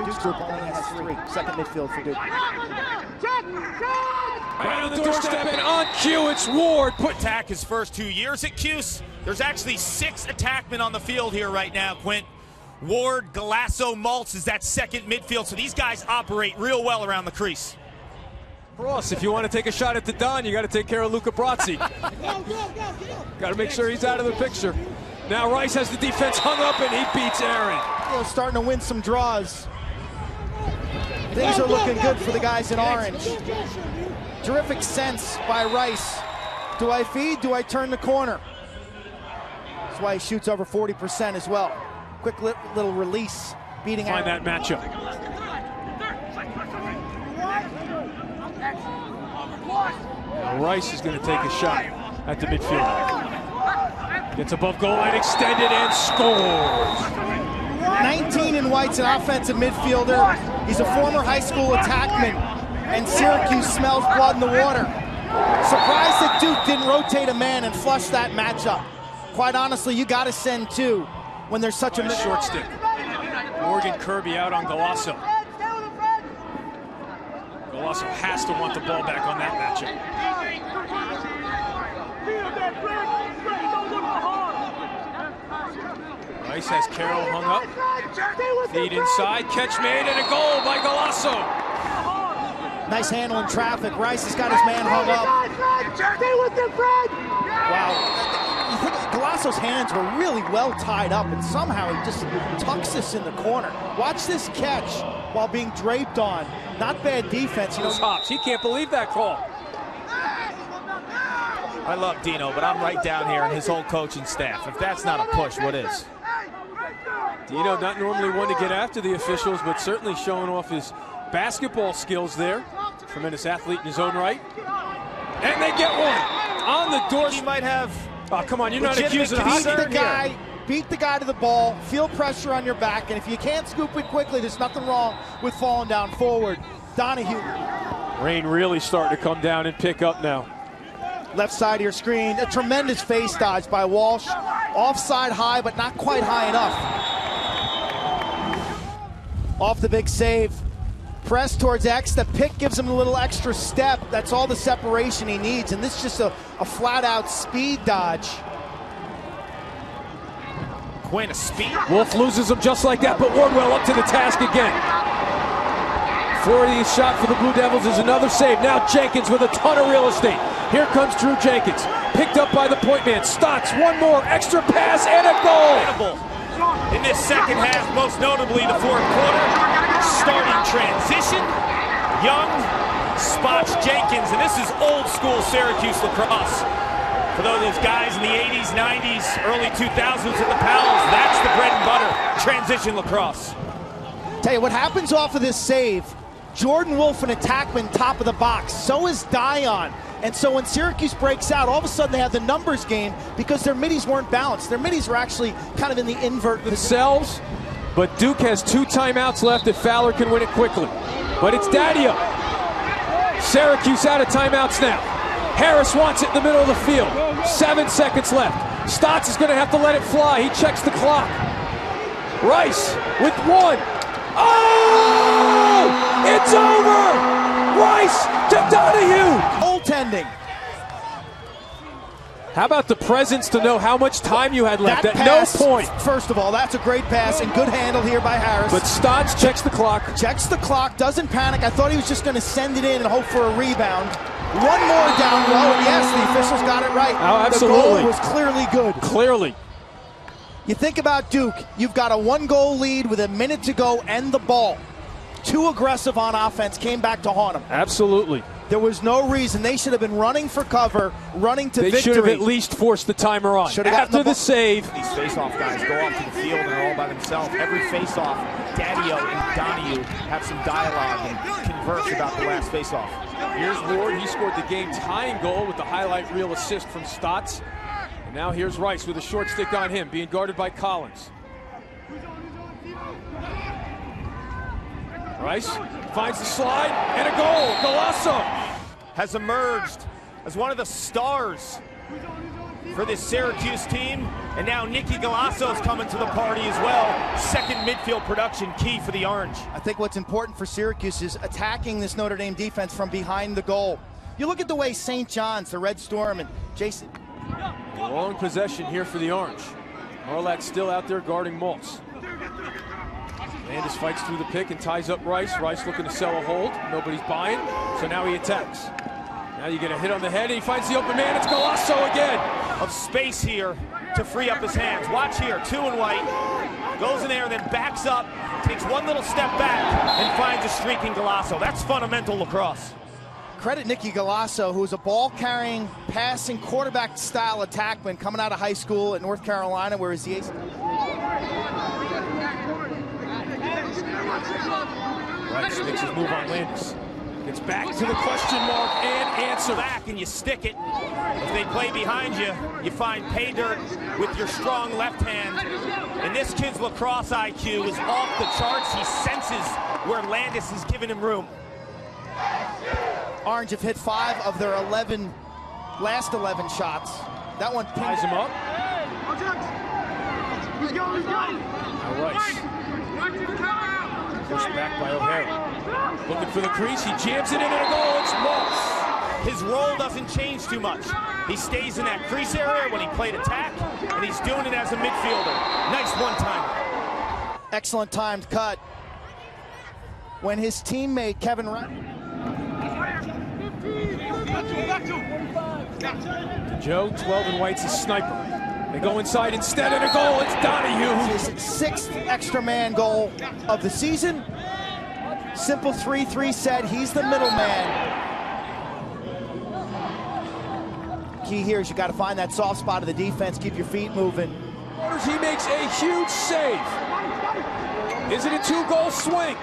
Duke's group only has 3. Second midfield for Duke. Right on the doorstep and on cue, it's Ward. Attack his first 2 years at Cuse. There's actually 6 attackmen on the field here right now, Quint. Ward, Galasso, Maltz is that second midfield, so these guys operate real well around the crease. Ross, if you want to take a shot at the Don, you got to take care of Luca Brazzi. Got to make sure he's out of the picture. Now Rice has the defense hung up and he beats Aaron. Starting to win some draws. Things are looking good for the guys in orange. Terrific sense by Rice. Do I feed? Do I turn the corner? That's why he shoots over 40% as well. Quick little release, beating Find Aaron. that matchup. Now Rice is going to take a shot at the midfield. Gets above goal line, extended, and scores. 19 in White's an offensive midfielder. He's a former high school attackman, and Syracuse smells blood in the water. Surprised that Duke didn't rotate a man and flush that matchup. Quite honestly, you got to send 2 when there's such a short stick. Morgan Kirby out on Galasso. Galasso has to want the ball back on that matchup. Rice has Carroll hung up. Feed inside, catch made, and a goal by Galasso. Nice handle in traffic. Rice has got his man hung up. Wow. You think Galasso's hands were really well tied up, and somehow he just tucks this in the corner. Watch this catch while being draped on. Not bad defense. Those hops. He can't believe that call. I love Dino, but I'm right down here and his whole coaching staff. If that's not a push, what is? Dino not normally one to get after the officials, but certainly showing off his basketball skills there. Tremendous athlete in his own right. And they get one on the door. He might have. Oh, come on, you're not accusing beat us. Beat the guy to the ball, feel pressure on your back, and if you can't scoop it quickly, there's nothing wrong with falling down forward. Donahue. Rain really starting to come down and pick up now. Left side of your screen, a tremendous face dodge by Walsh. Offside high, but not quite high enough. Off the big save. Press towards X, the pick gives him a little extra step. That's all the separation he needs, and this is just a flat-out speed dodge. Quinn, a speed. Wolf loses him just like that, but Wardwell up to the task again. 40th shot for the Blue Devils is another save. Now Jenkins with a ton of real estate. Here comes Drew Jenkins, picked up by the point man. Stotts, one more, extra pass, and a goal! In this second half, most notably the fourth quarter, starting transition, Young spots Jenkins, and this is old school Syracuse lacrosse. For those guys in the 80s, 90s, early 2000s in the Pals, that's the bread and butter, transition lacrosse. Tell you what happens off of this save, Jordan Wolf and attackman top of the box, so is Dion. And so when Syracuse breaks out, all of a sudden they have the numbers game because their middies weren't balanced. Their middies were actually kind of in the invert themselves, but Duke has 2 timeouts left if Fowler can win it quickly. But it's Daddio. Syracuse out of timeouts now. Harris wants it in the middle of the field. 7 seconds left. Stotts is going to have to let it fly. He checks the clock. Rice with 1. Oh! It's over! Rice to Donahue! Goaltending. How about the presence to know how much time you had left? That At pass, no point. First of all, that's a great pass and good handle here by Harris. But Stotts checks the clock. Checks the clock, doesn't panic. I thought he was just going to send it in and hope for a rebound. One more down low, and yes, the officials got it right. Oh, absolutely. The goal was clearly good. Clearly. You think about Duke, you've got a 1-goal lead with a minute to go and the ball. Too aggressive on offense, came back to haunt them. Absolutely. There was no reason. They should have been running for cover, running to victory. They should have at least forced the timer on. After the save. These face-off guys go off to the field and they're all by themselves. Every face-off, Daddio and Donahue have some dialogue and converse about the last face-off. Here's Ward. He scored the game-tying goal with the highlight reel assist from Stotts. And now here's Rice with a short stick on him, being guarded by Collins. Rice finds the slide, and a goal. Galasso has emerged as one of the stars for this Syracuse team. And now Nicky Galasso's coming to the party as well. Second midfield production key for the Orange. I think what's important for Syracuse is attacking this Notre Dame defense from behind the goal. You look at the way St. John's, the Red Storm, and Jason. A long possession here for the Orange. Marlatt still out there guarding Maltz. Landis fights through the pick and ties up Rice. Rice looking to sell a hold. Nobody's buying, so now he attacks. Now you get a hit on the head, and he finds the open man. It's Galasso again. Of space here to free up his hands. Watch here, 2 and white. Goes in there and then backs up, takes one little step back, and finds a streaking Galasso. That's fundamental lacrosse. Credit Nicky Galasso, who is a ball-carrying, passing, quarterback-style attackman coming out of high school at North Carolina, where he's the ace. Rice makes his move on Landis. Gets back to the question mark and answer. Back and you stick it. If they play behind you, you find pay dirt with your strong left hand. And this kid's lacrosse IQ is off the charts. He senses where Landis is giving him room. Orange have hit 5 of their last 11 shots. That one ties him up. Now Rice. Pushed back by O'Hara. Looking for the crease. He jams it in and a goal. It's Maltz. His role doesn't change too much. He stays in that crease area when he played attack, and he's doing it as a midfielder. Nice one-timer. Excellent timed cut. When his teammate Kevin Wright. Joe, 12 and white's a sniper. They go inside instead and a goal. It's Donahue. His 6th extra man goal of the season. Simple 3-3 set. He's the middleman. Key here is you got to find that soft spot of the defense. Keep your feet moving. He makes a huge save. Is it a 2-goal swing?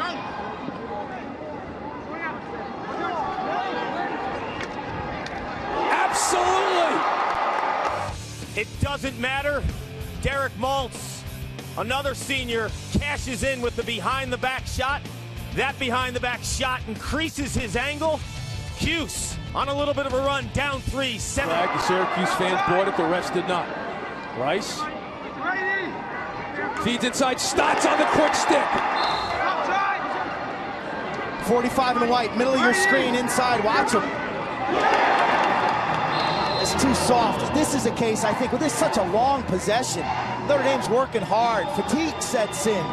Absolutely. It doesn't matter. Derek Maltz, another senior, cashes in with the behind-the-back shot. That behind-the-back shot increases his angle. Cuse on a little bit of a run, down 3, 7. The Syracuse fans bought it, the rest did not. Rice feeds inside, Stotts on the quick stick. 45 and white, middle of your screen, inside, watch him. It's too soft. This is a case, I think, with this such a long possession. Notre Dame's working hard. Fatigue sets in.